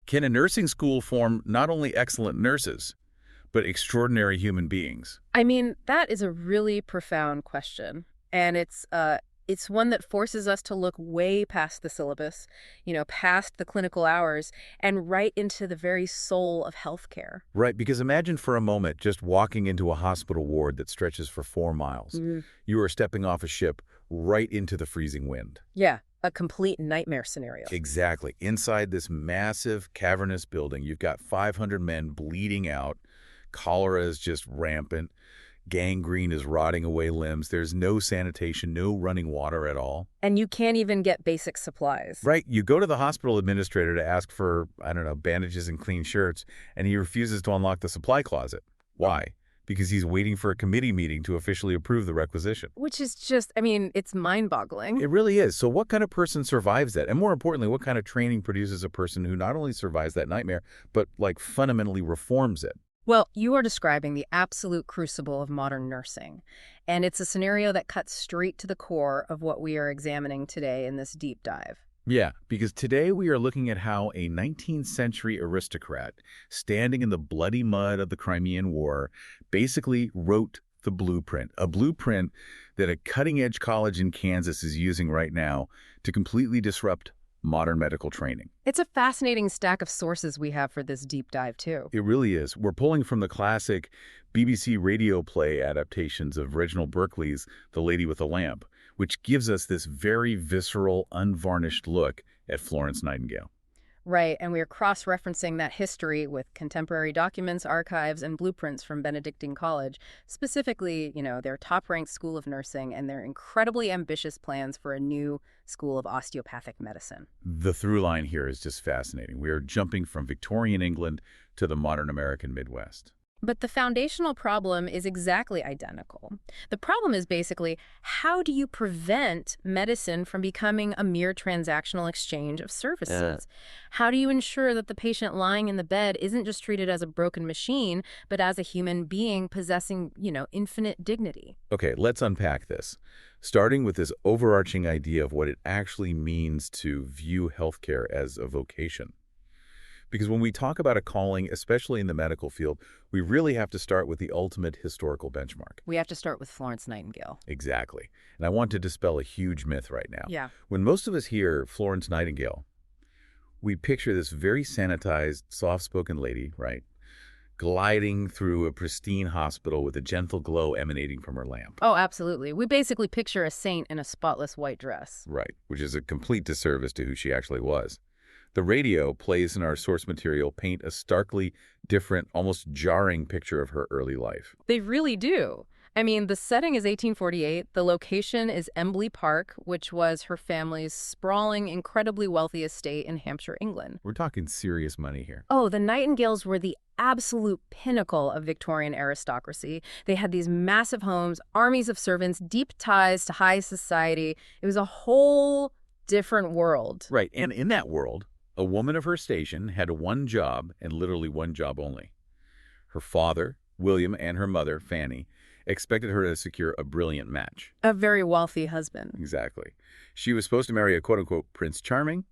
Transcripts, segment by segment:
Can a nursing school form not only excellent nurses, but extraordinary human beings? I mean, that is a really profound question. And it's one that forces us to look way past the syllabus, past the clinical hours, and right into the very soul of healthcare. Right, because imagine for a moment just walking into a hospital ward that stretches for 4 miles. You are stepping off a ship right into the freezing wind. Yeah, a complete nightmare scenario. Exactly. Inside this massive, cavernous building, you've got 500 men bleeding out. Cholera is just rampant. Gangrene is rotting away limbs. There's no sanitation, no running water at all. And you can't even get basic supplies. Right. You go to the hospital administrator to ask for, bandages and clean shirts, and he refuses to unlock the supply closet. Why? Because he's waiting for a committee meeting to officially approve the requisition. Which is just, it's mind-boggling. It really is. So what kind of person survives that? And more importantly, what kind of training produces a person who not only survives that nightmare, but fundamentally reforms it? Well, you are describing the absolute crucible of modern nursing, and it's a scenario that cuts straight to the core of what we are examining today in this deep dive. Yeah, because today we are looking at how a 19th century aristocrat standing in the bloody mud of the Crimean War basically wrote the blueprint, a blueprint that a cutting-edge college in Kansas is using right now to completely disrupt modern medical training. It's a fascinating stack of sources we have for this deep dive, too. It really is. We're pulling from the classic BBC radio play adaptations of Reginald Berkeley's The Lady with the Lamp, which gives us this very visceral, unvarnished look at Florence Nightingale. Right, and we are cross-referencing that history with contemporary documents, archives, and blueprints from Benedictine College, specifically, their top-ranked school of nursing and their incredibly ambitious plans for a new school of osteopathic medicine. The through line here is just fascinating. We are jumping from Victorian England to the modern American Midwest. But the foundational problem is exactly identical. The problem is basically, how do you prevent medicine from becoming a mere transactional exchange of services? How do you ensure that the patient lying in the bed isn't just treated as a broken machine, but as a human being possessing, infinite dignity? Okay, let's unpack this, starting with this overarching idea of what it actually means to view healthcare as a vocation. Because when we talk about a calling, especially in the medical field, we really have to start with the ultimate historical benchmark. We have to start with Florence Nightingale. Exactly. And I want to dispel a huge myth right now. Yeah. When most of us hear Florence Nightingale, we picture this very sanitized, soft-spoken lady, right, gliding through a pristine hospital with a gentle glow emanating from her lamp. Oh, absolutely. We basically picture a saint in a spotless white dress. Right, which is a complete disservice to who she actually was. The radio plays in our source material paint a starkly different, almost jarring picture of her early life. They really do. The setting is 1848. The location is Embley Park, which was her family's sprawling, incredibly wealthy estate in Hampshire, England. We're talking serious money here. Oh, the Nightingales were the absolute pinnacle of Victorian aristocracy. They had these massive homes, armies of servants, deep ties to high society. It was a whole different world. Right, and in that world, a woman of her station had one job, and literally one job only. Her father, William, and her mother, Fanny, expected her to secure a brilliant match. A very wealthy husband. Exactly. She was supposed to marry a quote-unquote Prince Charming,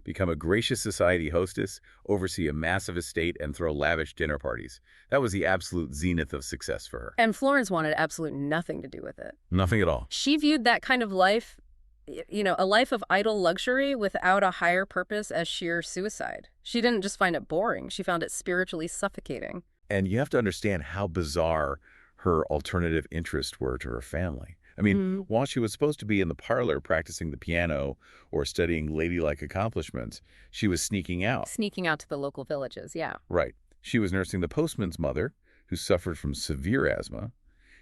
become a gracious society hostess, oversee a massive estate, and throw lavish dinner parties. That was the absolute zenith of success for her. And Florence wanted absolutely nothing to do with it. Nothing at all. She viewed that kind of life, a life of idle luxury without a higher purpose, as sheer suicide. She didn't just find it boring. She found it spiritually suffocating. And you have to understand how bizarre her alternative interests were to her family. While she was supposed to be in the parlor practicing the piano or studying ladylike accomplishments, she was sneaking out. Sneaking out to the local villages, yeah. Right. She was nursing the postman's mother, who suffered from severe asthma.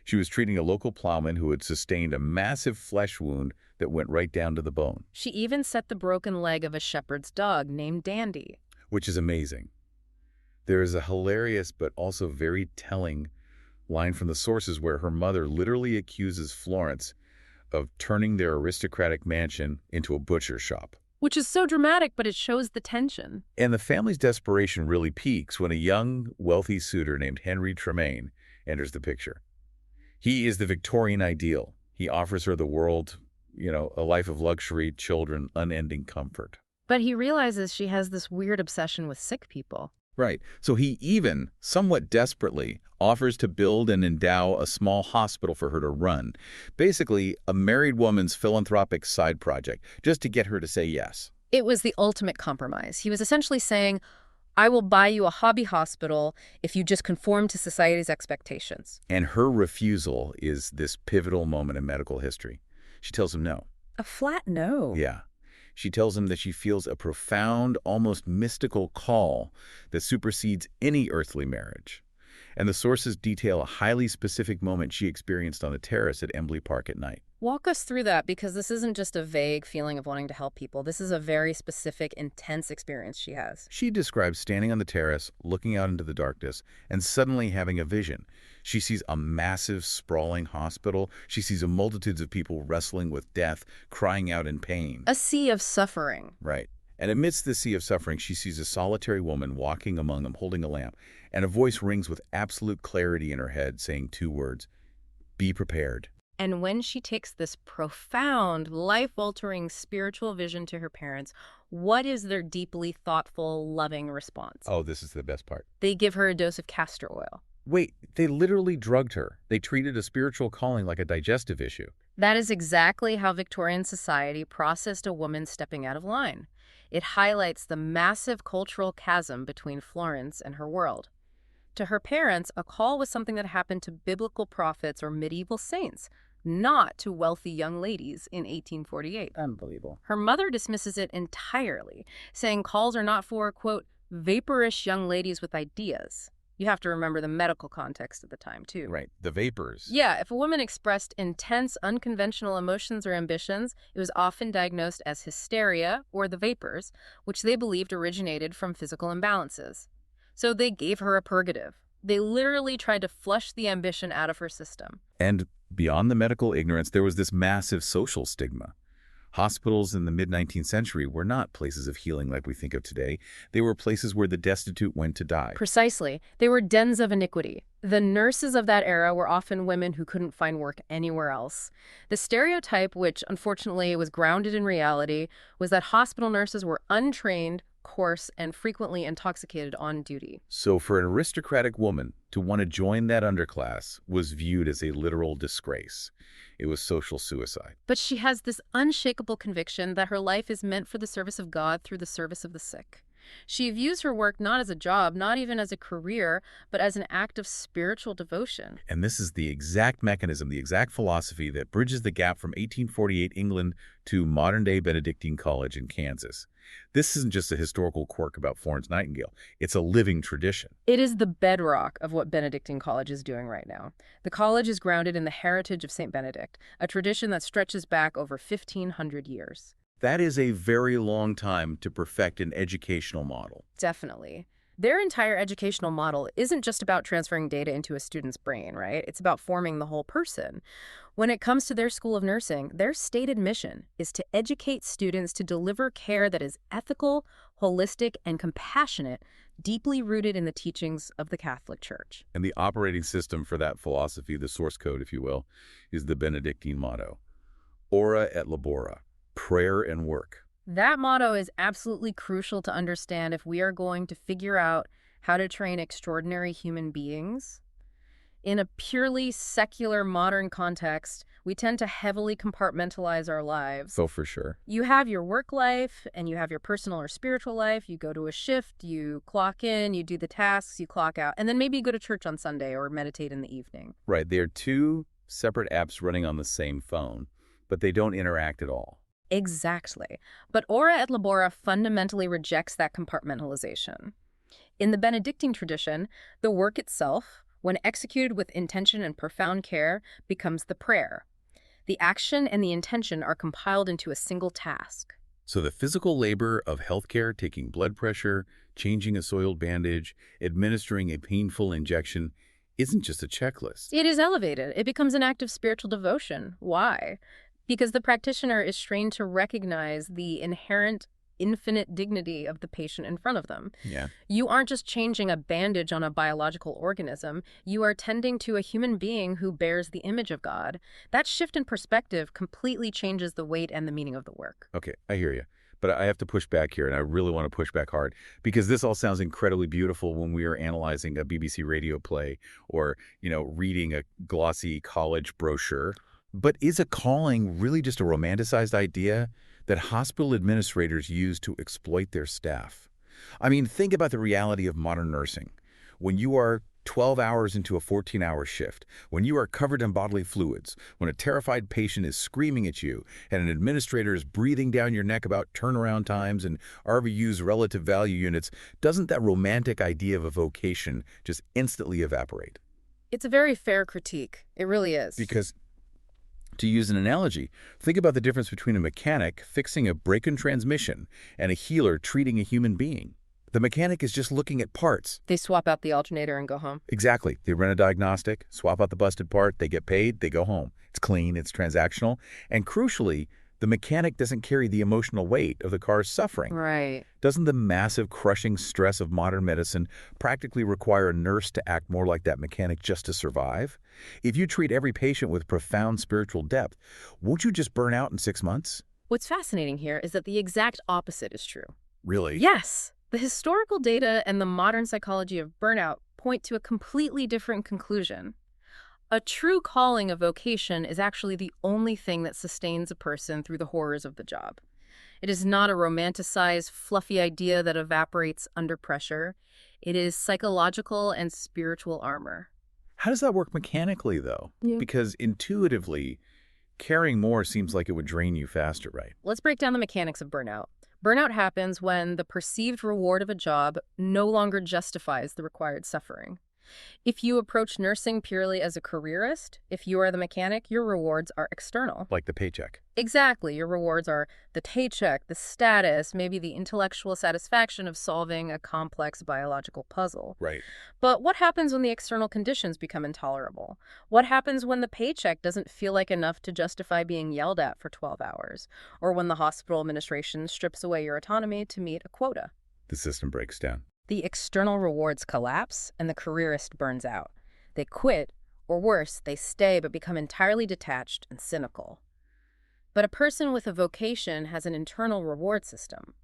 She was treating a local plowman who had sustained a massive flesh wound that went right down to the bone. She even set the broken leg of a shepherd's dog named Dandy. Which is amazing. There is a hilarious but also very telling line from the sources where her mother literally accuses Florence of turning their aristocratic mansion into a butcher shop. Which is so dramatic, but it shows the tension. And the family's desperation really peaks when a young, wealthy suitor named Henry Tremaine enters the picture. He is the Victorian ideal. He offers her the world, a life of luxury, children, unending comfort. But he realizes she has this weird obsession with sick people. Right. So he even, somewhat desperately, offers to build and endow a small hospital for her to run. Basically, a married woman's philanthropic side project, just to get her to say yes. It was the ultimate compromise. He was essentially saying, I will buy you a hobby hospital if you just conform to society's expectations. And her refusal is this pivotal moment in medical history. She tells him no. A flat no. Yeah. She tells him that she feels a profound, almost mystical call that supersedes any earthly marriage. And the sources detail a highly specific moment she experienced on the terrace at Embley Park at night. Walk us through that, because this isn't just a vague feeling of wanting to help people. This is a very specific, intense experience she has. She describes standing on the terrace, looking out into the darkness, and suddenly having a vision. She sees a massive, sprawling hospital. She sees a multitudes of people wrestling with death, crying out in pain. A sea of suffering. Right. And amidst this sea of suffering, she sees a solitary woman walking among them, holding a lamp, and a voice rings with absolute clarity in her head, saying 2 words, "Be prepared." And when she takes this profound, life-altering spiritual vision to her parents, what is their deeply thoughtful, loving response? Oh, this is the best part. They give her a dose of castor oil. Wait, they literally drugged her. They treated a spiritual calling like a digestive issue. That is exactly how Victorian society processed a woman stepping out of line. It highlights the massive cultural chasm between Florence and her world. To her parents, a call was something that happened to biblical prophets or medieval saints, not to wealthy young ladies in 1848. Unbelievable. Her mother dismisses it entirely, saying calls are not for, quote, vaporish young ladies with ideas. You have to remember the medical context at the time, too. Right, the vapors. Yeah, if a woman expressed intense, unconventional emotions or ambitions, it was often diagnosed as hysteria or the vapors, which they believed originated from physical imbalances. So they gave her a purgative. They literally tried to flush the ambition out of her system. And beyond the medical ignorance, there was this massive social stigma. Hospitals in the mid-19th century were not places of healing like we think of today. They were places where the destitute went to die. Precisely. They were dens of iniquity. The nurses of that era were often women who couldn't find work anywhere else. The stereotype, which unfortunately was grounded in reality, was that hospital nurses were untrained, coarse, and frequently intoxicated on duty. So for an aristocratic woman to want to join that underclass was viewed as a literal disgrace. It was social suicide. But she has this unshakable conviction that her life is meant for the service of God through the service of the sick. She views her work not as a job, not even as a career, but as an act of spiritual devotion. And this is the exact mechanism, the exact philosophy that bridges the gap from 1848 England to modern-day Benedictine College in Kansas. This isn't just a historical quirk about Florence Nightingale. It's a living tradition. It is the bedrock of what Benedictine College is doing right now. The college is grounded in the heritage of St. Benedict, a tradition that stretches back over 1,500 years. That is a very long time to perfect an educational model. Definitely. Their entire educational model isn't just about transferring data into a student's brain, right? It's about forming the whole person. When it comes to their School of Nursing, their stated mission is to educate students to deliver care that is ethical, holistic, and compassionate, deeply rooted in the teachings of the Catholic Church. And the operating system for that philosophy, the source code, if you will, is the Benedictine motto, Ora et Labora, prayer and work. That motto is absolutely crucial to understand if we are going to figure out how to train extraordinary human beings. In a purely secular modern context, we tend to heavily compartmentalize our lives. Oh, for sure. You have your work life and you have your personal or spiritual life. You go to a shift, you clock in, you do the tasks, you clock out, and then maybe you go to church on Sunday or meditate in the evening. Right. They are 2 separate apps running on the same phone, but they don't interact at all. Exactly. But Ora et Labora fundamentally rejects that compartmentalization. In the Benedictine tradition, the work itself, when executed with intention and profound care, becomes the prayer. The action and the intention are compiled into a single task. So the physical labor of healthcare, taking blood pressure, changing a soiled bandage, administering a painful injection, isn't just a checklist. It is elevated. It becomes an act of spiritual devotion. Why? Because the practitioner is trained to recognize the inherent infinite dignity of the patient in front of them. Yeah. You aren't just changing a bandage on a biological organism. You are tending to a human being who bears the image of God. That shift in perspective completely changes the weight and the meaning of the work. Okay, I hear you. But I have to push back here, and I really want to push back hard, because this all sounds incredibly beautiful when we are analyzing a BBC radio play or, reading a glossy college brochure. But is a calling really just a romanticized idea that hospital administrators use to exploit their staff? I mean, think about the reality of modern nursing. When you are 12 hours into a 14-hour shift, when you are covered in bodily fluids, when a terrified patient is screaming at you, and an administrator is breathing down your neck about turnaround times and RVU's relative value units, doesn't that romantic idea of a vocation just instantly evaporate? It's a very fair critique. It really is. Because, to use an analogy, think about the difference between a mechanic fixing a break-in transmission and a healer treating a human being. The mechanic is just looking at parts. They swap out the alternator and go home. Exactly. They run a diagnostic, swap out the busted part, they get paid, they go home. It's clean, it's transactional, and crucially, the mechanic doesn't carry the emotional weight of the car's suffering. Right. Doesn't the massive, crushing stress of modern medicine practically require a nurse to act more like that mechanic just to survive? If you treat every patient with profound spiritual depth, won't you just burn out in 6 months? What's fascinating here is that the exact opposite is true. Really? Yes. The historical data and the modern psychology of burnout point to a completely different conclusion. A true calling of vocation is actually the only thing that sustains a person through the horrors of the job. It is not a romanticized, fluffy idea that evaporates under pressure. It is psychological and spiritual armor. How does that work mechanically, though? Yeah. Because intuitively, caring more seems like it would drain you faster, right? Let's break down the mechanics of burnout. Burnout happens when the perceived reward of a job no longer justifies the required suffering. If you approach nursing purely as a careerist, if you are the mechanic, your rewards are external. Like the paycheck. Exactly. Your rewards are the paycheck, the status, maybe the intellectual satisfaction of solving a complex biological puzzle. Right. But what happens when the external conditions become intolerable? What happens when the paycheck doesn't feel like enough to justify being yelled at for 12 hours? Or when the hospital administration strips away your autonomy to meet a quota? The system breaks down. The external rewards collapse and the careerist burns out. They quit, or worse, they stay but become entirely detached and cynical. But a person with a vocation has an internal reward system.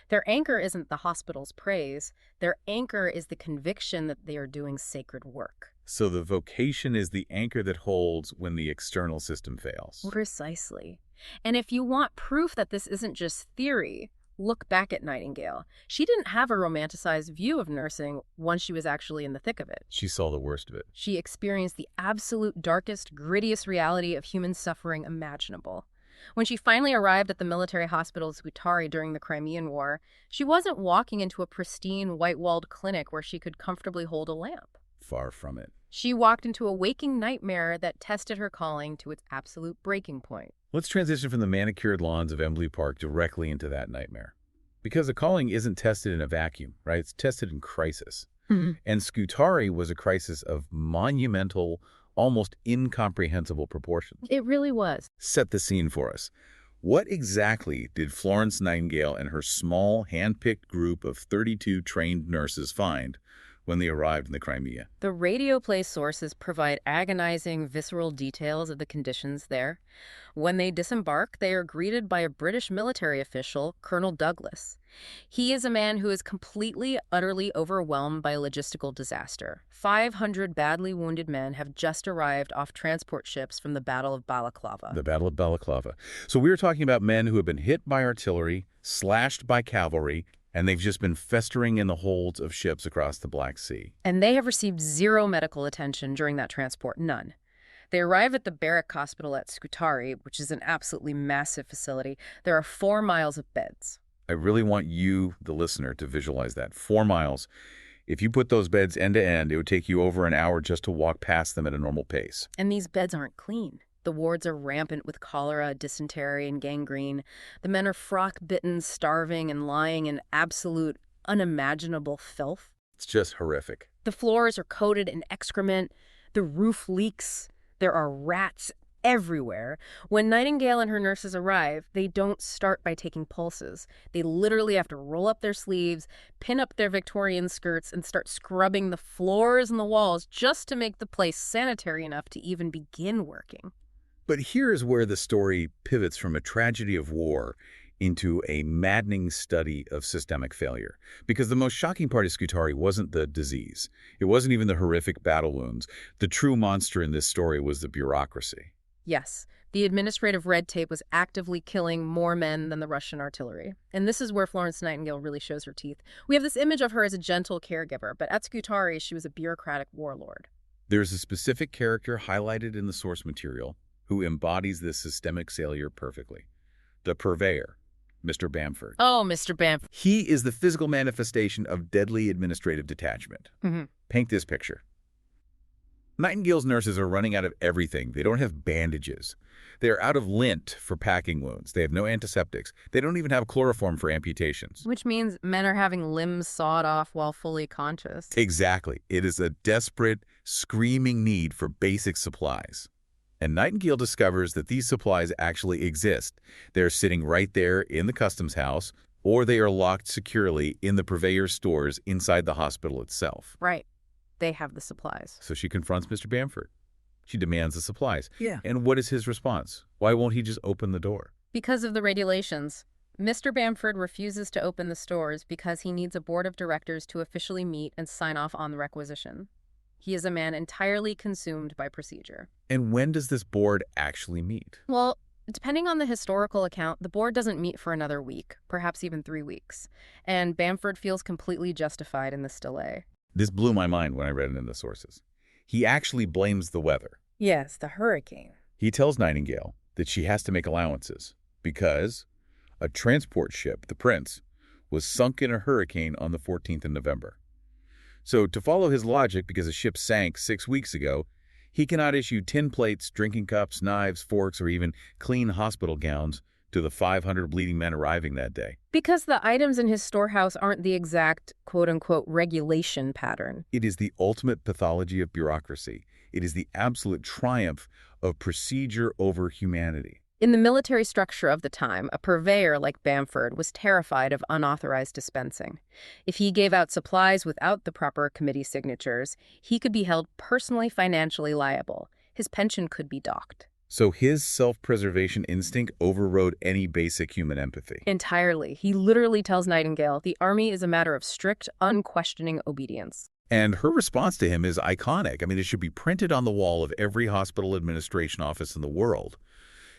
Their anchor isn't the hospital's praise. Their anchor is the conviction that they are doing sacred work. So the vocation is the anchor that holds when the external system fails. Precisely. And if you want proof that this isn't just theory, look back at Nightingale. She didn't have a romanticized view of nursing once she was actually in the thick of it. She saw the worst of it. She experienced the absolute darkest, grittiest reality of human suffering imaginable. When she finally arrived at the military hospital of Scutari during the Crimean War, she wasn't walking into a pristine, white-walled clinic where she could comfortably hold a lamp. Far from it. She walked into a waking nightmare that tested her calling to its absolute breaking point. Let's transition from the manicured lawns of Embley Park directly into that nightmare. Because a calling isn't tested in a vacuum, right? It's tested in crisis. Mm-hmm. And Scutari was a crisis of monumental, almost incomprehensible proportions. It really was. Set the scene for us. What exactly did Florence Nightingale and her small, hand-picked group of 32 trained nurses find when they arrived in the Crimea? The radio play sources provide agonizing, visceral details of the conditions there. When they disembark, they are greeted by a British military official, Colonel Douglas. He is a man who is completely, utterly overwhelmed by a logistical disaster. 500 badly wounded men have just arrived off transport ships from the Battle of Balaclava. The Battle of Balaclava. So we were talking about men who have been hit by artillery, slashed by cavalry, and they've just been festering in the holds of ships across the Black Sea. And they have received zero medical attention during that transport, none. They arrive at the barrack hospital at Scutari, which is an absolutely massive facility. There are 4 miles of beds. I really want you, the listener, to visualize that. 4 miles. If you put those beds end to end, it would take you over an hour just to walk past them at a normal pace. And these beds aren't clean. The wards are rampant with cholera, dysentery, and gangrene. The men are froth-bitten, starving, and lying in absolute, unimaginable filth. It's just horrific. The floors are coated in excrement. The roof leaks. There are rats everywhere. When Nightingale and her nurses arrive, they don't start by taking pulses. They literally have to roll up their sleeves, pin up their Victorian skirts, and start scrubbing the floors and the walls just to make the place sanitary enough to even begin working. But here's where the story pivots from a tragedy of war into a maddening study of systemic failure. Because the most shocking part of Scutari wasn't the disease. It wasn't even the horrific battle wounds. The true monster in this story was the bureaucracy. Yes, the administrative red tape was actively killing more men than the Russian artillery. And this is where Florence Nightingale really shows her teeth. We have this image of her as a gentle caregiver, but at Scutari, she was a bureaucratic warlord. There's a specific character highlighted in the source material who embodies this systemic failure perfectly. The purveyor, Mr. Bamford. Oh, Mr. Bamford. He is the physical manifestation of deadly administrative detachment. Paint this picture. Nightingale's nurses are running out of everything. They don't have bandages. They're out of lint for packing wounds. They have no antiseptics. They don't even have chloroform for amputations. Which means men are having limbs sawed off while fully conscious. Exactly. It is a desperate, screaming need for basic supplies. And Nightingale discovers that these supplies actually exist. They're sitting right there in the customs house, or they are locked securely in the purveyor's stores inside the hospital itself. Right. They have the supplies. So she confronts Mr. Bamford. She demands the supplies. Yeah. And what is his response? Why won't he just open the door? Because of the regulations. Mr. Bamford refuses to open the stores because he needs a board of directors to officially meet and sign off on the requisition. He is a man entirely consumed by procedure. And when does this board actually meet? Well, depending on the historical account, the board doesn't meet for another week, perhaps even 3 weeks. And Bamford feels completely justified in this delay. This blew my mind when I read it in the sources. He actually blames the weather. Yes, the hurricane. He tells Nightingale that she has to make allowances because a transport ship, the Prince, was sunk in a hurricane on the 14th of November. So to follow his logic, because a ship sank 6 weeks ago, he cannot issue tin plates, drinking cups, knives, forks, or even clean hospital gowns to the 500 bleeding men arriving that day. Because the items in his storehouse aren't the exact, quote-unquote, regulation pattern. It is the ultimate pathology of bureaucracy. It is the absolute triumph of procedure over humanity. In the military structure of the time, a purveyor like Bamford was terrified of unauthorized dispensing. If he gave out supplies without the proper committee signatures, he could be held personally financially liable. His pension could be docked. So his self-preservation instinct overrode any basic human empathy. Entirely. He literally tells Nightingale, the army is a matter of strict, unquestioning obedience. And her response to him is iconic. I mean, it should be printed on the wall of every hospital administration office in the world.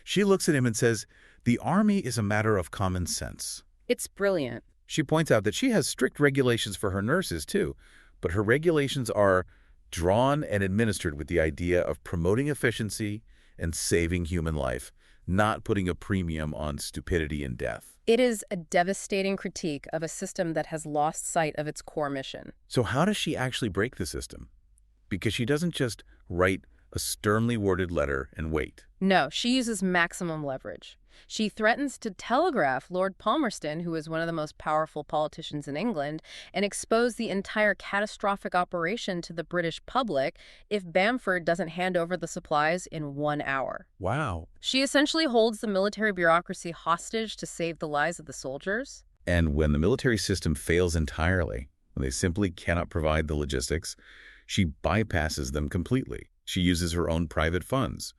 She looks at him and says, the army is a matter of common sense. It's brilliant. She points out that she has strict regulations for her nurses, too. But her regulations are drawn and administered with the idea of promoting efficiency and saving human life, not putting a premium on stupidity and death. It is a devastating critique of a system that has lost sight of its core mission. So how does she actually break the system? Because she doesn't just write a sternly worded letter and wait. No, she uses maximum leverage. She threatens to telegraph Lord Palmerston, who is one of the most powerful politicians in England, and expose the entire catastrophic operation to the British public if Bamford doesn't hand over the supplies in 1 hour. Wow. She essentially holds the military bureaucracy hostage to save the lives of the soldiers. And when the military system fails entirely, when they simply cannot provide the logistics, she bypasses them completely. She uses her own private funds.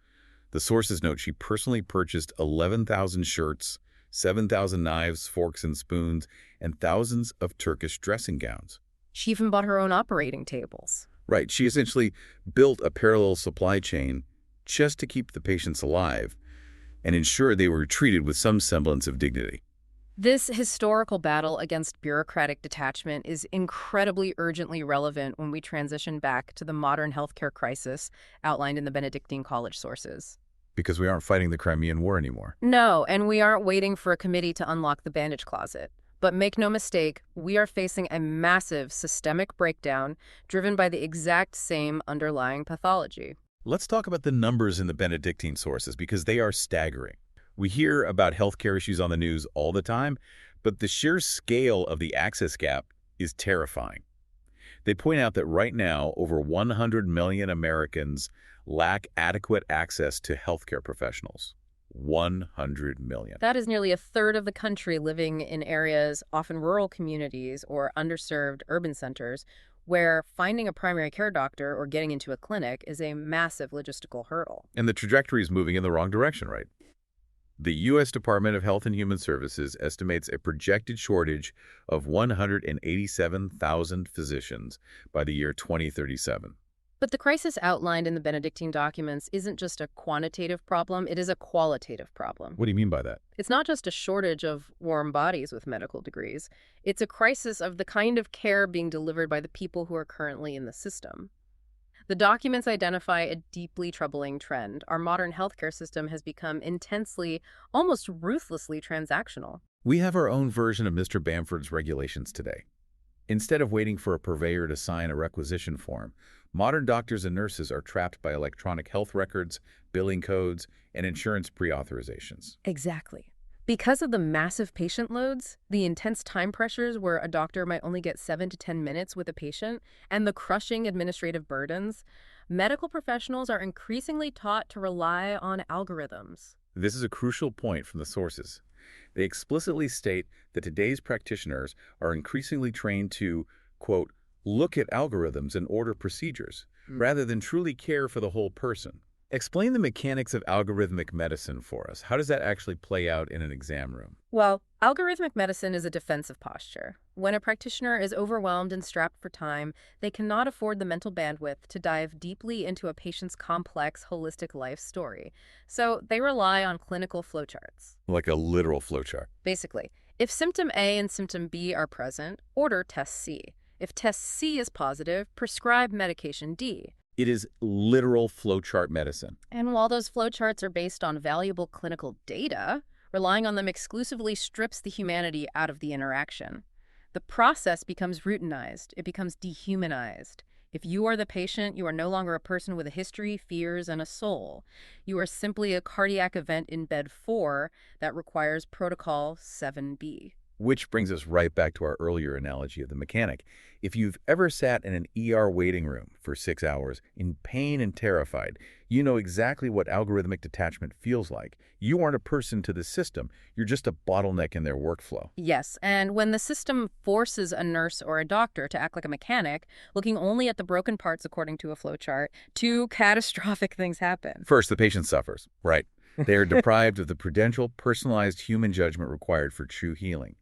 The sources note she personally purchased 11,000 shirts, 7,000 knives, forks, and spoons, and thousands of Turkish dressing gowns. She even bought her own operating tables. Right. She essentially built a parallel supply chain just to keep the patients alive and ensure they were treated with some semblance of dignity. This historical battle against bureaucratic detachment is incredibly urgently relevant when we transition back to the modern healthcare crisis outlined in the Benedictine College sources. Because we aren't fighting the Crimean War anymore. No, and we aren't waiting for a committee to unlock the bandage closet. But make no mistake, we are facing a massive systemic breakdown driven by the exact same underlying pathology. Let's talk about the numbers in the Benedictine sources because they are staggering. We hear about healthcare issues on the news all the time, but the sheer scale of the access gap is terrifying. They point out that right now, over 100 million Americans lack adequate access to healthcare professionals. 100 million. That is nearly a third of the country living in areas, often rural communities or underserved urban centers, where finding a primary care doctor or getting into a clinic is a massive logistical hurdle. And the trajectory is moving in the wrong direction, right? The U.S. Department of Health and Human Services estimates a projected shortage of 187,000 physicians by the year 2037. But the crisis outlined in the Benedictine documents isn't just a quantitative problem, it is a qualitative problem. What do you mean by that? It's not just a shortage of warm bodies with medical degrees. It's a crisis of the kind of care being delivered by the people who are currently in the system. The documents identify a deeply troubling trend. Our modern healthcare system has become intensely, almost ruthlessly transactional. We have our own version of Mr. Bamford's regulations today. Instead of waiting for a purveyor to sign a requisition form, modern doctors and nurses are trapped by electronic health records, billing codes, and insurance pre-authorizations. Exactly. Because of the massive patient loads, the intense time pressures where a doctor might only get 7 to 10 minutes with a patient, and the crushing administrative burdens, medical professionals are increasingly taught to rely on algorithms. This is a crucial point from the sources. They explicitly state that today's practitioners are increasingly trained to, quote, look at algorithms and order procedures, rather than truly care for the whole person. Explain the mechanics of algorithmic medicine for us. How does that actually play out in an exam room? Well, algorithmic medicine is a defensive posture. When a practitioner is overwhelmed and strapped for time, they cannot afford the mental bandwidth to dive deeply into a patient's complex, holistic life story. So they rely on clinical flowcharts. Like a literal flowchart. Basically, if symptom A and symptom B are present, order test C. If test C is positive, prescribe medication D. It is literal flowchart medicine. And while those flowcharts are based on valuable clinical data, relying on them exclusively strips the humanity out of the interaction. The process becomes routinized. It becomes dehumanized. If you are the patient, you are no longer a person with a history, fears, and a soul. You are simply a cardiac event in bed 4 that requires protocol 7B. Which brings us right back to our earlier analogy of the mechanic. If you've ever sat in an ER waiting room for 6 hours in pain and terrified, you know exactly what algorithmic detachment feels like. You aren't a person to the system. You're just a bottleneck in their workflow. Yes, and when the system forces a nurse or a doctor to act like a mechanic, looking only at the broken parts according to a flowchart, 2 catastrophic things happen. First, the patient suffers. Right. They are deprived of the prudential, personalized human judgment required for true healing.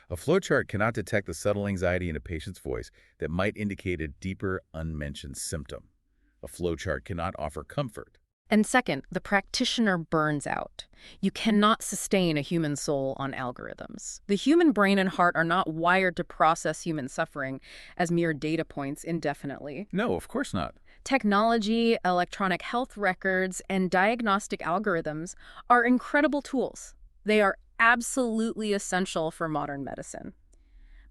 A flowchart cannot detect the subtle anxiety in a patient's voice that might indicate a deeper, unmentioned symptom. A flowchart cannot offer comfort. And second, the practitioner burns out. You cannot sustain a human soul on algorithms. The human brain and heart are not wired to process human suffering as mere data points indefinitely. No, of course not. Technology, electronic health records, and diagnostic algorithms are incredible tools. They are absolutely essential for modern medicine.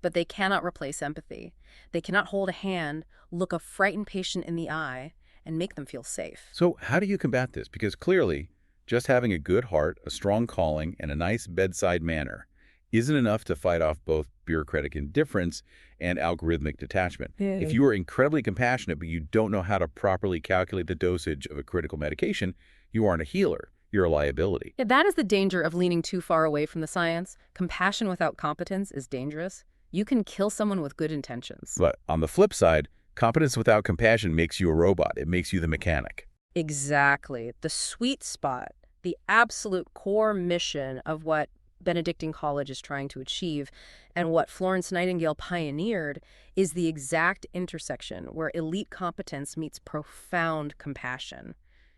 But they cannot replace empathy. They cannot hold a hand, look a frightened patient in the eye, and make them feel safe. So how do you combat this? Because clearly, just having a good heart, a strong calling, and a nice bedside manner isn't enough to fight off both bureaucratic indifference and algorithmic detachment. Yeah. If you are incredibly compassionate but you don't know how to properly calculate the dosage of a critical medication, you aren't a healer. You're a liability. Yeah, that is the danger of leaning too far away from the science. Compassion without competence is dangerous. You can kill someone with good intentions. But on the flip side, competence without compassion makes you a robot. It makes you the mechanic. Exactly. The sweet spot, the absolute core mission of what Benedictine College is trying to achieve and what Florence Nightingale pioneered is the exact intersection where elite competence meets profound compassion.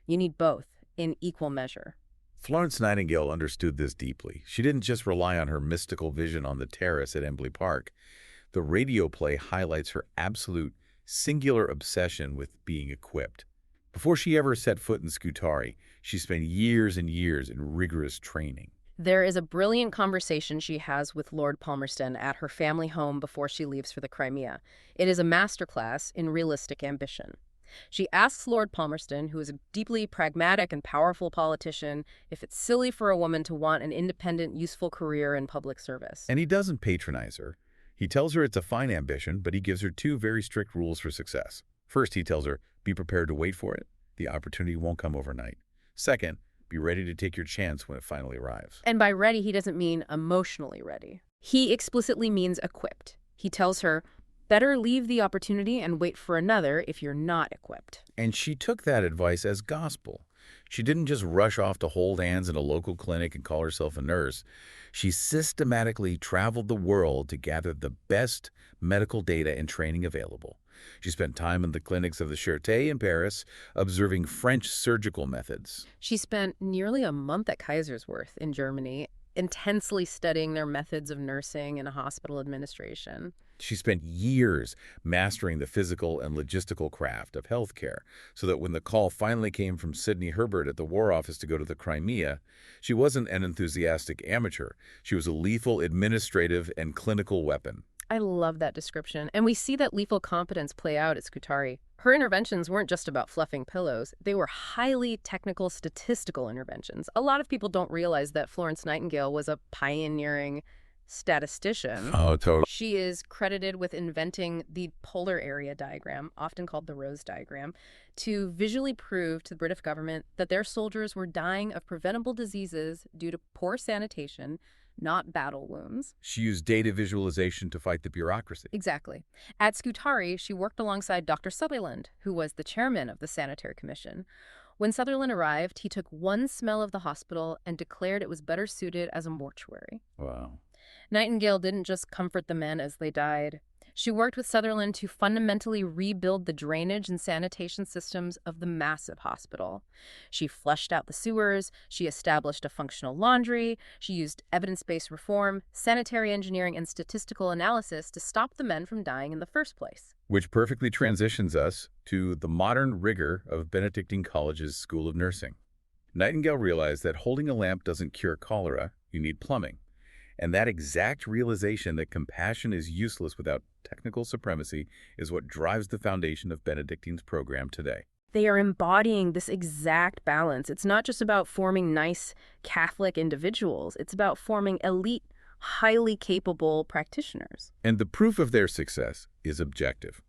You need both in equal measure. Florence Nightingale understood this deeply. She didn't just rely on her mystical vision on the terrace at Embley Park. The radio play highlights her absolute, singular obsession with being equipped. Before she ever set foot in Scutari, she spent years and years in rigorous training. There is a brilliant conversation she has with Lord Palmerston at her family home before she leaves for the Crimea. It is a masterclass in realistic ambition. She asks Lord Palmerston, who is a deeply pragmatic and powerful politician, if it's silly for a woman to want an independent, useful career in public service. And he doesn't patronize her. He tells her it's a fine ambition, but he gives her 2 very strict rules for success. First, he tells her, be prepared to wait for it. The opportunity won't come overnight. Second, be ready to take your chance when it finally arrives. And by ready, he doesn't mean emotionally ready. He explicitly means equipped. He tells her, better leave the opportunity and wait for another if you're not equipped. And she took that advice as gospel. She didn't just rush off to hold hands in a local clinic and call herself a nurse. She systematically traveled the world to gather the best medical data and training available. She spent time in the clinics of the Charité in Paris, observing French surgical methods. She spent nearly a month at Kaiserswerth in Germany, intensely studying their methods of nursing and hospital administration. She spent years mastering the physical and logistical craft of healthcare, so that when the call finally came from Sidney Herbert at the War Office to go to the Crimea, she wasn't an enthusiastic amateur. She was a lethal administrative and clinical weapon. I love that description. And we see that lethal competence play out at Scutari. Her interventions weren't just about fluffing pillows. They were highly technical statistical interventions. A lot of people don't realize that Florence Nightingale was a pioneering statistician. Oh, totally. She is credited with inventing the polar area diagram, often called the Rose diagram, to visually prove to the British government that their soldiers were dying of preventable diseases due to poor sanitation, not battle wounds. She used data visualization to fight the bureaucracy. Exactly. At Scutari, she worked alongside Dr. Sutherland, who was the chairman of the Sanitary Commission. When Sutherland arrived, he took one smell of the hospital and declared it was better suited as a mortuary. Wow. Nightingale didn't just comfort the men as they died. She worked with Sutherland to fundamentally rebuild the drainage and sanitation systems of the massive hospital. She flushed out the sewers, she established a functional laundry, she used evidence-based reform, sanitary engineering, and statistical analysis to stop the men from dying in the first place. Which perfectly transitions us to the modern rigor of Benedictine College's School of Nursing. Nightingale realized that holding a lamp doesn't cure cholera, you need plumbing. And that exact realization that compassion is useless without technical supremacy is what drives the foundation of Benedictine's program today. They are embodying this exact balance. It's not just about forming nice Catholic individuals. It's about forming elite, highly capable practitioners. And the proof of their success is objective.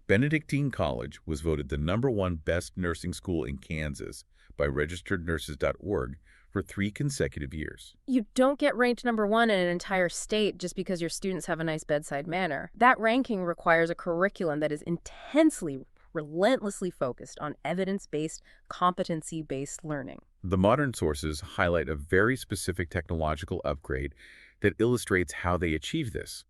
Benedictine College was voted the #1 best nursing school in Kansas by registerednurses.org for 3 consecutive years. You don't get ranked #1 in an entire state just because your students have a nice bedside manner. That ranking requires a curriculum that is intensely, relentlessly focused on evidence-based, competency-based learning. The modern sources highlight a very specific technological upgrade that illustrates how they achieve this.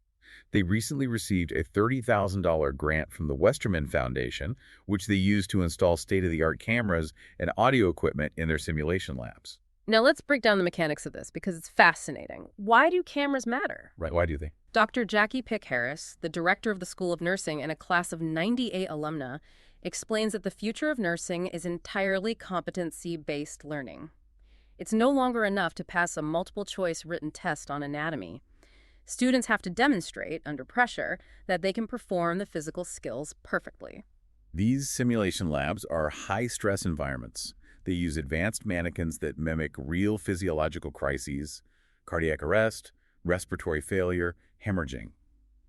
They recently received a $30,000 grant from the Westerman Foundation, which they used to install state-of-the-art cameras and audio equipment in their simulation labs. Now let's break down the mechanics of this because it's fascinating. Why do cameras matter? Right, why do they? Dr. Jackie Pick Harris, the director of the School of Nursing and a class of 98 alumna, explains that the future of nursing is entirely competency-based learning. It's no longer enough to pass a multiple-choice written test on anatomy. Students have to demonstrate, under pressure, that they can perform the physical skills perfectly. These simulation labs are high-stress environments. They use advanced mannequins that mimic real physiological crises, cardiac arrest, respiratory failure, hemorrhaging.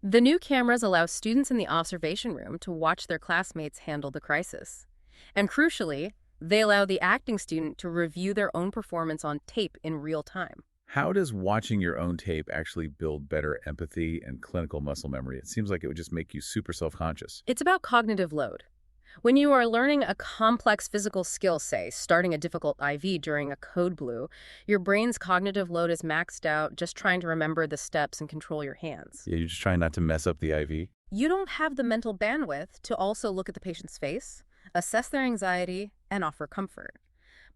The new cameras allow students in the observation room to watch their classmates handle the crisis. And crucially, they allow the acting student to review their own performance on tape in real time. How does watching your own tape actually build better empathy and clinical muscle memory? It seems like it would just make you super self-conscious. It's about cognitive load. When you are learning a complex physical skill, say, starting a difficult IV during a code blue, your brain's cognitive load is maxed out just trying to remember the steps and control your hands. Yeah, you're just trying not to mess up the IV. You don't have the mental bandwidth to also look at the patient's face, assess their anxiety, and offer comfort.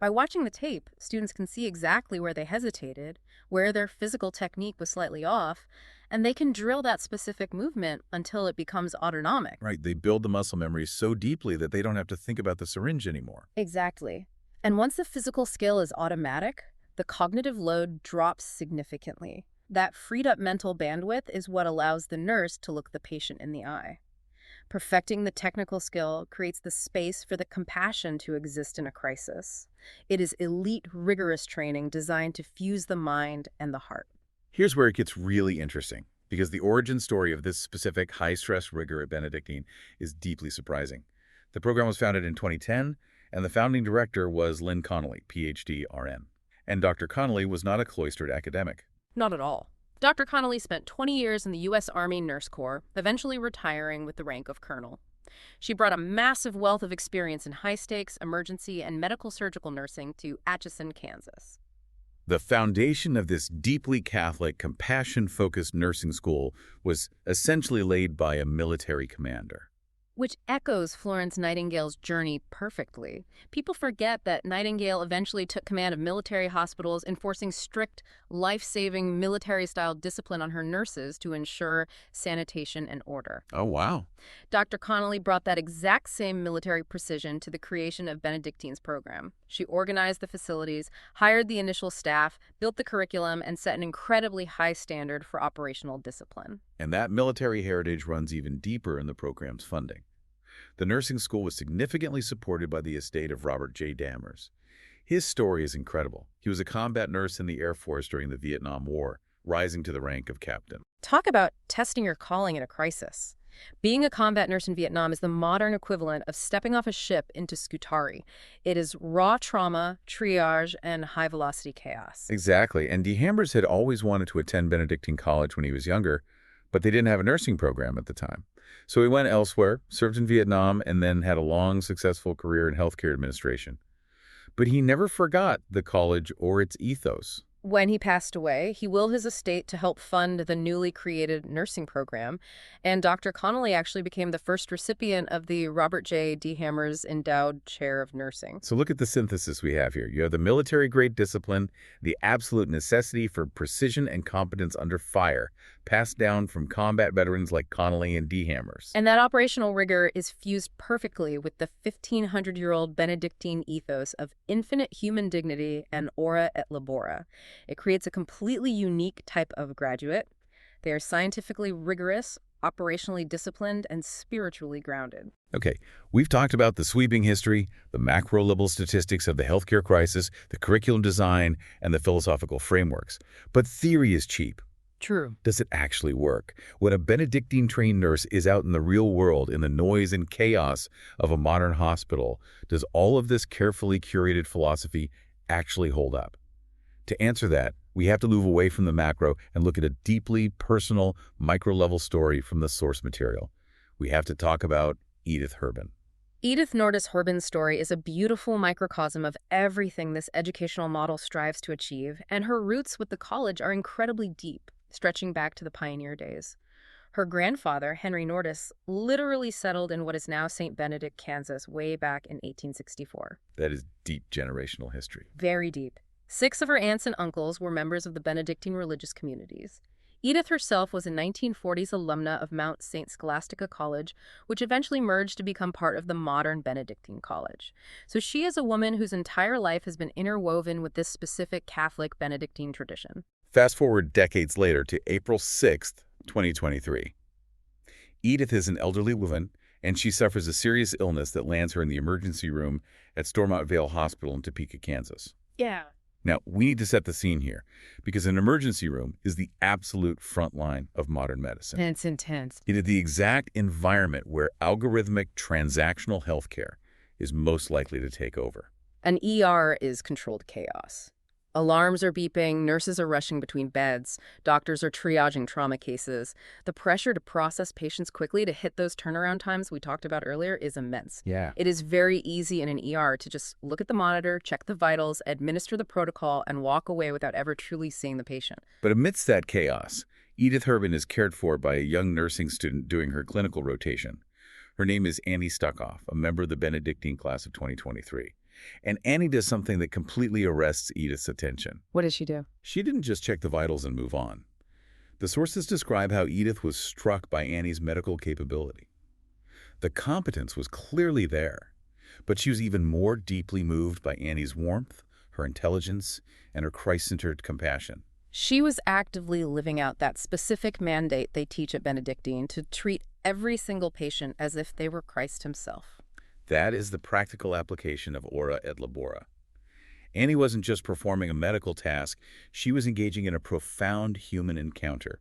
By watching the tape, students can see exactly where they hesitated, where their physical technique was slightly off, and they can drill that specific movement until it becomes autonomic. Right, they build the muscle memory so deeply that they don't have to think about the syringe anymore. Exactly. And once the physical skill is automatic, the cognitive load drops significantly. That freed up mental bandwidth is what allows the nurse to look the patient in the eye. Perfecting the technical skill creates the space for the compassion to exist in a crisis. It is elite, rigorous training designed to fuse the mind and the heart. Here's where it gets really interesting, because the origin story of this specific high-stress rigor at Benedictine is deeply surprising. The program was founded in 2010, and the founding director was Lynn Connolly, PhD, RN. And Dr. Connolly was not a cloistered academic. Not at all. Dr. Connolly spent 20 years in the U.S. Army Nurse Corps, eventually retiring with the rank of colonel. She brought a massive wealth of experience in high-stakes, emergency, and medical surgical nursing to Atchison, Kansas. The foundation of this deeply Catholic, compassion-focused nursing school was essentially laid by a military commander. Which echoes Florence Nightingale's journey perfectly. People forget that Nightingale eventually took command of military hospitals, enforcing strict, life-saving military-style discipline on her nurses to ensure sanitation and order. Oh, wow. Dr. Connolly brought that exact same military precision to the creation of Benedictine's program. She organized the facilities, hired the initial staff, built the curriculum, and set an incredibly high standard for operational discipline. And that military heritage runs even deeper in the program's funding. The nursing school was significantly supported by the estate of Robert J. Dammers. His story is incredible. He was a combat nurse in the Air Force during the Vietnam War, rising to the rank of captain. Talk about testing your calling in a crisis. Being a combat nurse in Vietnam is the modern equivalent of stepping off a ship into Scutari. It is raw trauma, triage, and high-velocity chaos. Exactly, and Dammers had always wanted to attend Benedictine College when he was younger, but they didn't have a nursing program at the time. So he went elsewhere, served in Vietnam, and then had a long, successful career in healthcare administration. But he never forgot the college or its ethos. When he passed away, he willed his estate to help fund the newly created nursing program, and Dr. Connolly actually became the first recipient of the Robert J. Dammers Endowed Chair of Nursing. So look at the synthesis we have here. You have the military-grade discipline, the absolute necessity for precision and competence under fire, passed down from combat veterans like Connolly and Dammers. And that operational rigor is fused perfectly with the 1,500-year-old Benedictine ethos of infinite human dignity and ora et labora. It creates a completely unique type of graduate. They are scientifically rigorous, operationally disciplined, and spiritually grounded. Okay, we've talked about the sweeping history, the macro-level statistics of the healthcare crisis, the curriculum design, and the philosophical frameworks. But theory is cheap. True. Does it actually work? When a Benedictine-trained nurse is out in the real world, in the noise and chaos of a modern hospital, does all of this carefully curated philosophy actually hold up? To answer that, we have to move away from the macro and look at a deeply personal, micro-level story from the source material. We have to talk about Edith Herbin. Edith Nordis Herbin's story is a beautiful microcosm of everything this educational model strives to achieve, and her roots with the college are incredibly deep, stretching back to the pioneer days. Her grandfather, Henry Nordis, literally settled in what is now St. Benedict, Kansas, way back in 1864. That is deep generational history. Very deep. 6 of her aunts and uncles were members of the Benedictine religious communities. Edith herself was a 1940s alumna of Mount St. Scholastica College, which eventually merged to become part of the modern Benedictine College. So she is a woman whose entire life has been interwoven with this specific Catholic Benedictine tradition. Fast forward decades later to April 6th, 2023. Edith is an elderly woman, and she suffers a serious illness that lands her in the emergency room at Stormont Vale Hospital in Topeka, Kansas. Yeah. Now, we need to set the scene here, because an emergency room is the absolute front line of modern medicine. And it's intense. It is the exact environment where algorithmic transactional healthcare is most likely to take over. An ER is controlled chaos. Alarms are beeping, nurses are rushing between beds, doctors are triaging trauma cases. The pressure to process patients quickly to hit those turnaround times we talked about earlier is immense. Yeah. It is very easy in an ER to just look at the monitor, check the vitals, administer the protocol, and walk away without ever truly seeing the patient. But amidst that chaos, Edith Herbin is cared for by a young nursing student doing her clinical rotation. Her name is Annie Stuckoff, a member of the Benedictine class of 2023. And Annie does something that completely arrests Edith's attention. What does she do? She didn't just check the vitals and move on. The sources describe how Edith was struck by Annie's medical capability. The competence was clearly there, but she was even more deeply moved by Annie's warmth, her intelligence, and her Christ-centered compassion. She was actively living out that specific mandate they teach at Benedictine to treat every single patient as if they were Christ himself. That is the practical application of ora et labora. Annie wasn't just performing a medical task, she was engaging in a profound human encounter.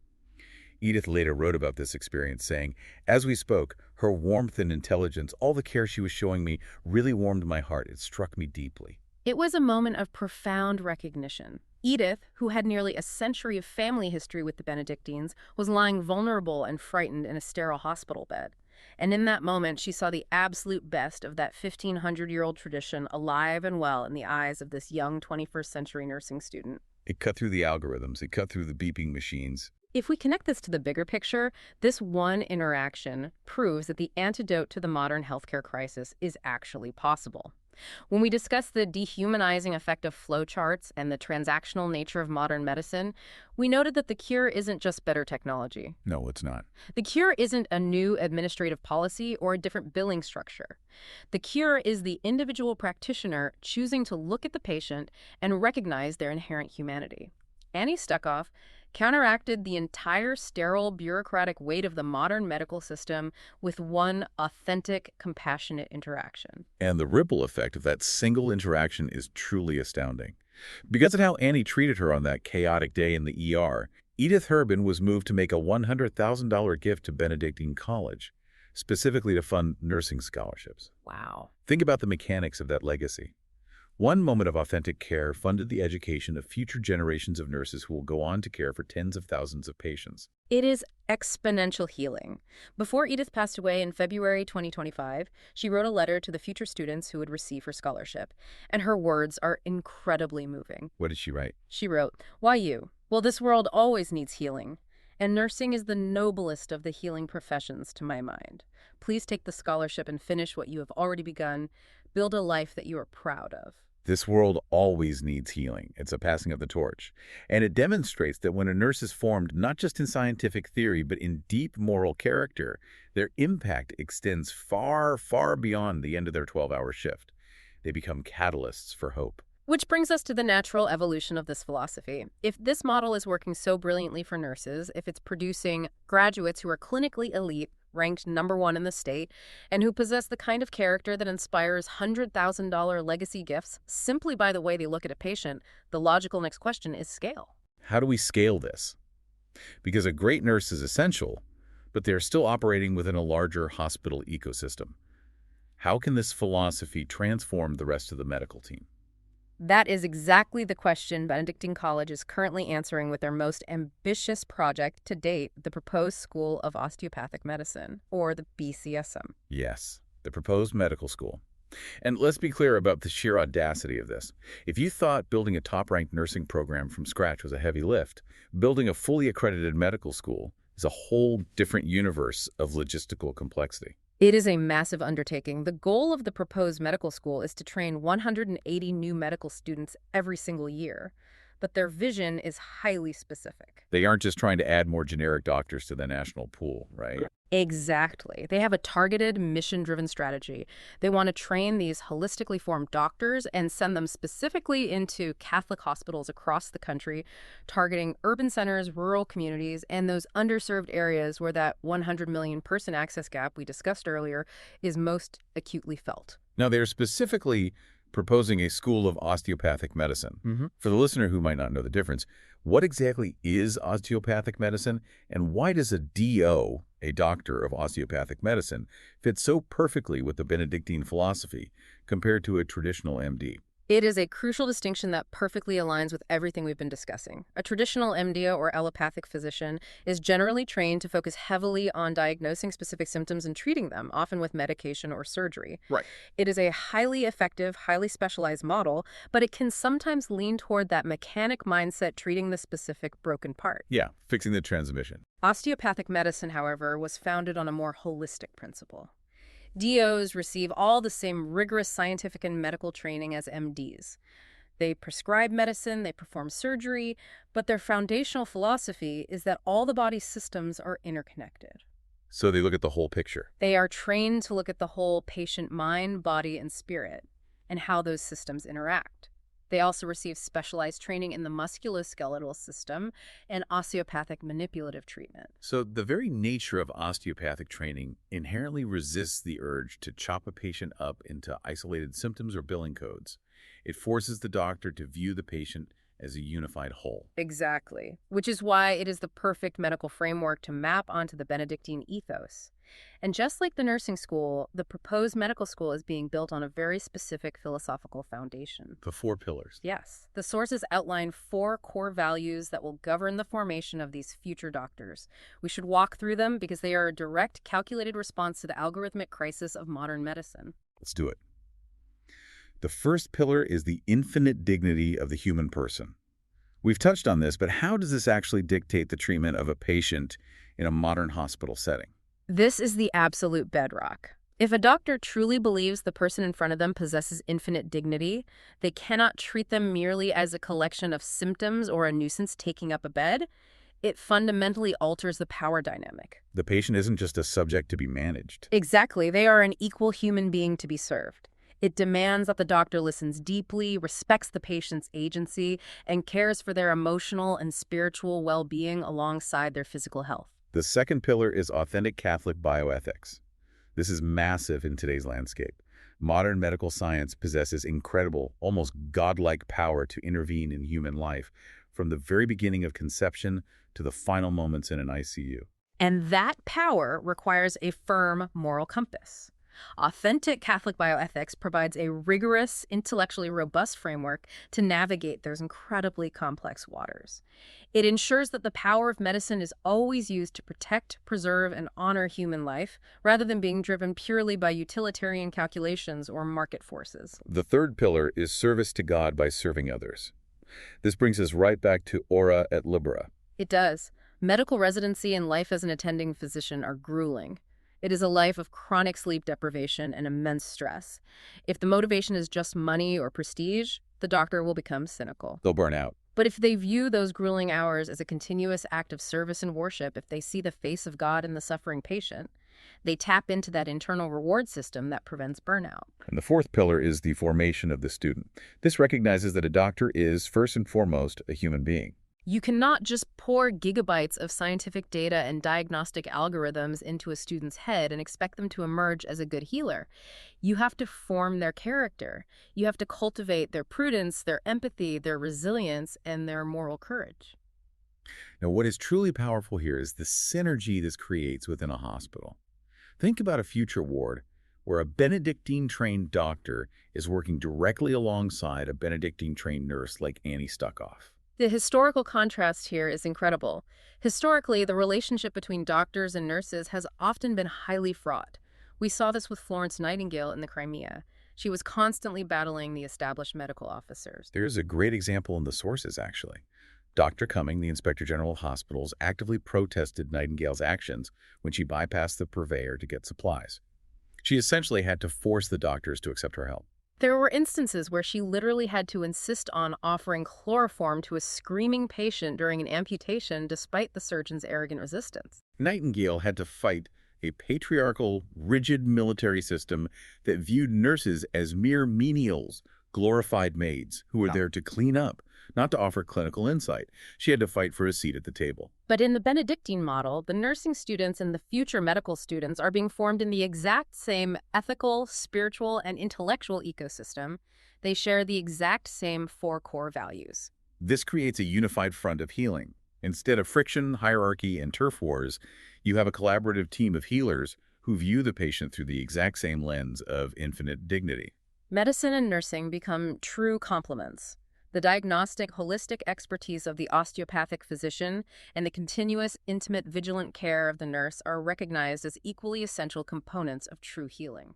Edith later wrote about this experience, saying, "As we spoke, her warmth and intelligence, all the care she was showing me, really warmed my heart. It struck me deeply." It was a moment of profound recognition. Edith, who had nearly a century of family history with the Benedictines, was lying vulnerable and frightened in a sterile hospital bed. And in that moment, she saw the absolute best of that 1,500-year-old tradition alive and well in the eyes of this young 21st century nursing student. It cut through the algorithms. It cut through the beeping machines. If we connect this to the bigger picture, this one interaction proves that the antidote to the modern healthcare crisis is actually possible. When we discuss the dehumanizing effect of flowcharts and the transactional nature of modern medicine, we noted that the cure isn't just better technology. No, it's not. The cure isn't a new administrative policy or a different billing structure. The cure is the individual practitioner choosing to look at the patient and recognize their inherent humanity. Annie Stuckoff counteracted the entire sterile bureaucratic weight of the modern medical system with one authentic, compassionate interaction. And the ripple effect of that single interaction is truly astounding. Because of how Annie treated her on that chaotic day in the ER, Edith Herbin was moved to make a $100,000 gift to Benedictine College, specifically to fund nursing scholarships. Wow. Think about the mechanics of that legacy. One moment of authentic care funded the education of future generations of nurses who will go on to care for tens of thousands of patients. It is exponential healing. Before Edith passed away in February 2025, she wrote a letter to the future students who would receive her scholarship, and her words are incredibly moving. What did she write? She wrote, "Why you? Well, this world always needs healing, and nursing is the noblest of the healing professions to my mind. Please take the scholarship and finish what you have already begun. Build a life that you are proud of." This world always needs healing. It's a passing of the torch. And it demonstrates that when a nurse is formed not just in scientific theory, but in deep moral character, their impact extends far, far beyond the end of their 12-hour shift. They become catalysts for hope. Which brings us to the natural evolution of this philosophy. If this model is working so brilliantly for nurses, if it's producing graduates who are clinically elite, ranked #1 in the state, and who possess the kind of character that inspires $100,000 legacy gifts simply by the way they look at a patient, the logical next question is scale. How do we scale this? Because a great nurse is essential, but they're still operating within a larger hospital ecosystem. How can this philosophy transform the rest of the medical team? That is exactly the question Benedictine College is currently answering with their most ambitious project to date, the proposed School of Osteopathic Medicine, or the BCSM. Yes, the proposed medical school. And let's be clear about the sheer audacity of this. If you thought building a top-ranked nursing program from scratch was a heavy lift, building a fully accredited medical school is a whole different universe of logistical complexity. It is a massive undertaking. The goal of the proposed medical school is to train 180 new medical students every single year, but their vision is highly specific. They aren't just trying to add more generic doctors to the national pool, right? Exactly. They have a targeted, mission-driven strategy. They want to train these holistically formed doctors and send them specifically into Catholic hospitals across the country, targeting urban centers, rural communities, and those underserved areas where that 100 million person access gap we discussed earlier is most acutely felt. Now, they're specifically proposing a school of osteopathic medicine. For the listener who might not know the difference, what exactly is osteopathic medicine, and why does a DO, a doctor of osteopathic medicine, fit so perfectly with the Benedictine philosophy compared to a traditional MD? It is a crucial distinction that perfectly aligns with everything we've been discussing. A traditional MD or allopathic physician is generally trained to focus heavily on diagnosing specific symptoms and treating them, often with medication or surgery. Right. It is a highly effective, highly specialized model, but it can sometimes lean toward that mechanic mindset treating the specific broken part. Yeah, fixing the transmission. Osteopathic medicine, however, was founded on a more holistic principle. DOs receive all the same rigorous scientific and medical training as MDs. They prescribe medicine, they perform surgery, but their foundational philosophy is that all the body's systems are interconnected. So they look at the whole picture. They are trained to look at the whole patient mind, body, and spirit, and how those systems interact. They also receive specialized training in the musculoskeletal system and osteopathic manipulative treatment. So the very nature of osteopathic training inherently resists the urge to chop a patient up into isolated symptoms or billing codes. It forces the doctor to view the patient as a unified whole. Exactly. Which is why it is the perfect medical framework to map onto the Benedictine ethos. And just like the nursing school, the proposed medical school is being built on a very specific philosophical foundation. The 4 pillars. Yes. The sources outline 4 core values that will govern the formation of these future doctors. We should walk through them because they are a direct, calculated response to the algorithmic crisis of modern medicine. Let's do it. The first pillar is the infinite dignity of the human person. We've touched on this, but how does this actually dictate the treatment of a patient in a modern hospital setting? This is the absolute bedrock. If a doctor truly believes the person in front of them possesses infinite dignity, they cannot treat them merely as a collection of symptoms or a nuisance taking up a bed. It fundamentally alters the power dynamic. The patient isn't just a subject to be managed. Exactly. They are an equal human being to be served. It demands that the doctor listens deeply, respects the patient's agency, and cares for their emotional and spiritual well-being alongside their physical health. The second pillar is authentic Catholic bioethics. This is massive in today's landscape. Modern medical science possesses incredible, almost godlike power to intervene in human life, from the very beginning of conception to the final moments in an ICU. And that power requires a firm moral compass. Authentic Catholic bioethics provides a rigorous, intellectually robust framework to navigate those incredibly complex waters. It ensures that the power of medicine is always used to protect, preserve, and honor human life, rather than being driven purely by utilitarian calculations or market forces. The third pillar is service to God by serving others. This brings us right back to Ora et Labora. It does. Medical residency and life as an attending physician are grueling. It is a life of chronic sleep deprivation and immense stress. If the motivation is just money or prestige, the doctor will become cynical. They'll burn out. But if they view those grueling hours as a continuous act of service and worship, if they see the face of God in the suffering patient, they tap into that internal reward system that prevents burnout. And the fourth pillar is the formation of the student. This recognizes that a doctor is, first and foremost, a human being. You cannot just pour gigabytes of scientific data and diagnostic algorithms into a student's head and expect them to emerge as a good healer. You have to form their character. You have to cultivate their prudence, their empathy, their resilience, and their moral courage. Now, what is truly powerful here is the synergy this creates within a hospital. Think about a future ward where a Benedictine-trained doctor is working directly alongside a Benedictine-trained nurse like Annie Stuckoff. The historical contrast here is incredible. Historically, the relationship between doctors and nurses has often been highly fraught. We saw this with Florence Nightingale in the Crimea. She was constantly battling the established medical officers. There's a great example in the sources, actually. Dr. Cumming, the Inspector General of Hospitals, actively protested Nightingale's actions when she bypassed the purveyor to get supplies. She essentially had to force the doctors to accept her help. There were instances where she literally had to insist on offering chloroform to a screaming patient during an amputation despite the surgeon's arrogant resistance. Nightingale had to fight a patriarchal, rigid military system that viewed nurses as mere menials, glorified maids who were there to clean up, not to offer clinical insight. She had to fight for a seat at the table. But in the Benedictine model, the nursing students and the future medical students are being formed in the exact same ethical, spiritual, and intellectual ecosystem. They share the exact same 4 core values. This creates a unified front of healing. Instead of friction, hierarchy, and turf wars, you have a collaborative team of healers who view the patient through the exact same lens of infinite dignity. Medicine and nursing become true complements. The diagnostic, holistic expertise of the osteopathic physician and the continuous, intimate, vigilant care of the nurse are recognized as equally essential components of true healing.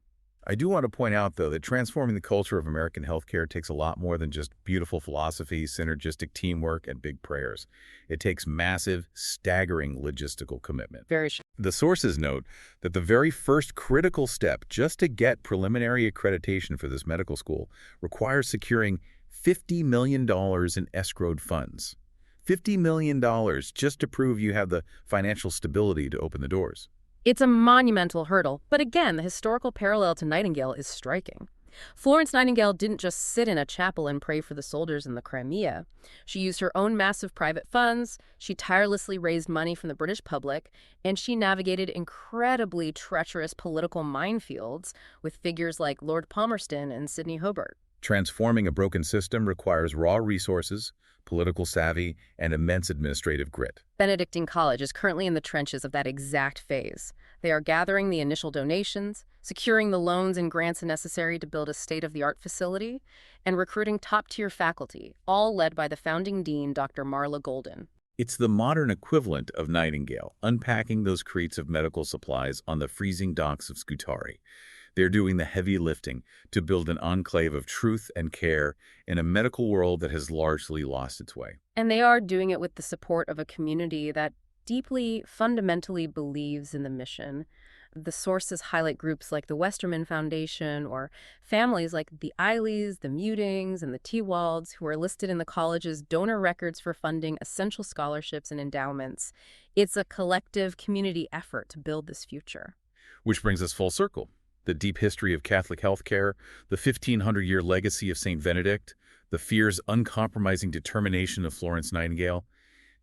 I do want to point out, though, that transforming the culture of American healthcare takes a lot more than just beautiful philosophy, synergistic teamwork, and big prayers. It takes massive, staggering logistical commitment. Very sure. The sources note that the very first critical step just to get preliminary accreditation for this medical school requires securing $50 million in escrowed funds. $50 million just to prove you have the financial stability to open the doors. It's a monumental hurdle, but again, the historical parallel to Nightingale is striking. Florence Nightingale didn't just sit in a chapel and pray for the soldiers in the Crimea. She used her own massive private funds, she tirelessly raised money from the British public, and she navigated incredibly treacherous political minefields with figures like Lord Palmerston and Sidney Hobart. Transforming a broken system requires raw resources, political savvy, and immense administrative grit. Benedictine College is currently in the trenches of that exact phase. They are gathering the initial donations, securing the loans and grants necessary to build a state-of-the-art facility, and recruiting top-tier faculty, all led by the founding dean, Dr. Marla Golden. It's the modern equivalent of Nightingale, unpacking those crates of medical supplies on the freezing docks of Scutari. They're doing the heavy lifting to build an enclave of truth and care in a medical world that has largely lost its way. And they are doing it with the support of a community that deeply, fundamentally believes in the mission. The sources highlight groups like the Westerman Foundation or families like the Eileys, the Mutings, and the Tewalds, who are listed in the college's donor records for funding essential scholarships and endowments. It's a collective community effort to build this future. Which brings us full circle. The deep history of Catholic healthcare, the 1,500-year legacy of St. Benedict, the fierce, uncompromising determination of Florence Nightingale.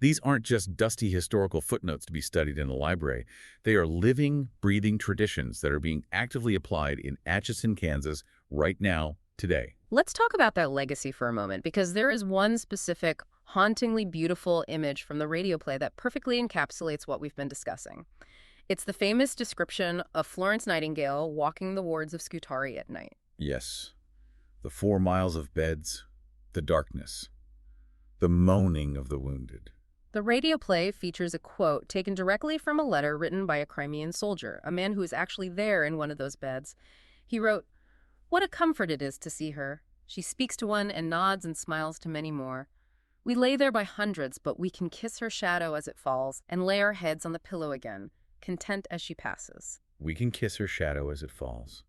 These aren't just dusty historical footnotes to be studied in a library. They are living, breathing traditions that are being actively applied in Atchison, Kansas, right now, today. Let's talk about that legacy for a moment, because there is one specific, hauntingly beautiful image from the radio play that perfectly encapsulates what we've been discussing. It's the famous description of Florence Nightingale walking the wards of Scutari at night. Yes. The 4 miles of beds, the darkness, the moaning of the wounded. The radio play features a quote taken directly from a letter written by a Crimean soldier, a man who was actually there in one of those beds. He wrote, "What a comfort it is to see her. She speaks to one and nods and smiles to many more. We lay there by hundreds, but we can kiss her shadow as it falls and lay our heads on the pillow again, content as she passes." We can kiss her shadow as it falls.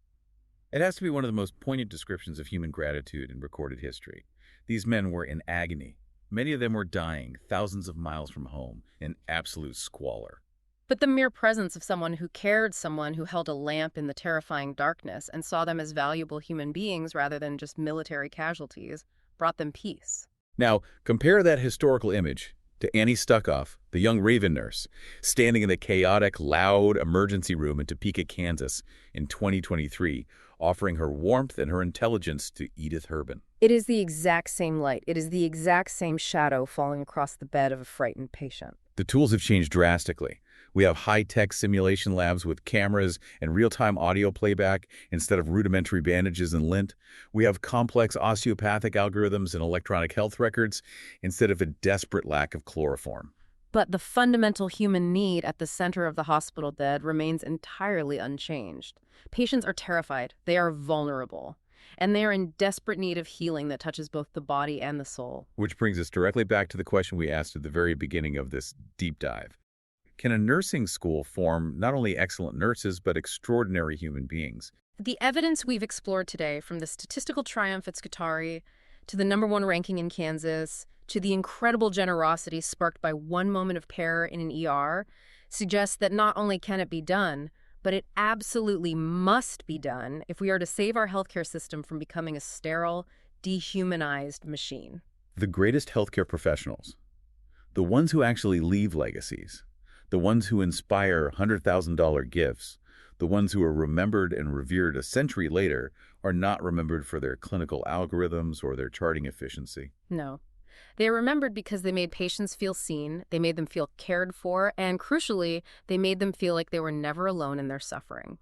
It has to be one of the most poignant descriptions of human gratitude in recorded history. These men were in agony. Many of them were dying, thousands of miles from home, in absolute squalor. But the mere presence of someone who cared, someone who held a lamp in the terrifying darkness and saw them as valuable human beings rather than just military casualties, brought them peace. Now, compare that historical image to Annie Stuckoff, the young Raven nurse, standing in the chaotic, loud emergency room in Topeka, Kansas in 2023, offering her warmth and her intelligence to Edith Herbin. It is the exact same light. It is the exact same shadow falling across the bed of a frightened patient. The tools have changed drastically. We have high-tech simulation labs with cameras and real-time audio playback instead of rudimentary bandages and lint. We have complex osteopathic algorithms and electronic health records instead of a desperate lack of chloroform. But the fundamental human need at the center of the hospital bed remains entirely unchanged. Patients are terrified. They are vulnerable. And they are in desperate need of healing that touches both the body and the soul. Which brings us directly back to the question we asked at the very beginning of this deep dive. Can a nursing school form not only excellent nurses, but extraordinary human beings? The evidence we've explored today, from the statistical triumph at Scutari to the #1 ranking in Kansas, to the incredible generosity sparked by one moment of terror in an ER, suggests that not only can it be done, but it absolutely must be done if we are to save our healthcare system from becoming a sterile, dehumanized machine. The greatest healthcare professionals, the ones who actually leave legacies, the ones who inspire $100,000 gifts, the ones who are remembered and revered a century later, are not remembered for their clinical algorithms or their charting efficiency. No. They are remembered because they made patients feel seen, they made them feel cared for, and crucially, they made them feel like they were never alone in their suffering.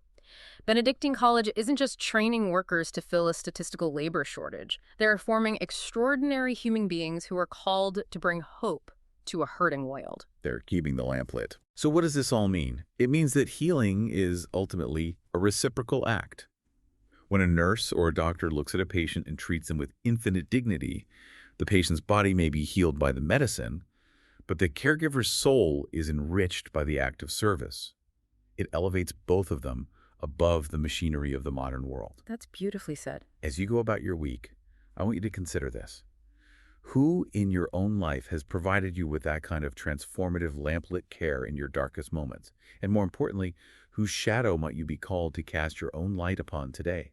Benedictine College isn't just training workers to fill a statistical labor shortage. They're forming extraordinary human beings who are called to bring hope to a hurting world. They're keeping the lamp lit. So what does this all mean? It means that healing is ultimately a reciprocal act. When a nurse or a doctor looks at a patient and treats them with infinite dignity, the patient's body may be healed by the medicine, but the caregiver's soul is enriched by the act of service. It elevates both of them above the machinery of the modern world. That's beautifully said. As you go about your week, I want you to consider this. Who in your own life has provided you with that kind of transformative lamplit care in your darkest moments? And more importantly, whose shadow might you be called to cast your own light upon today?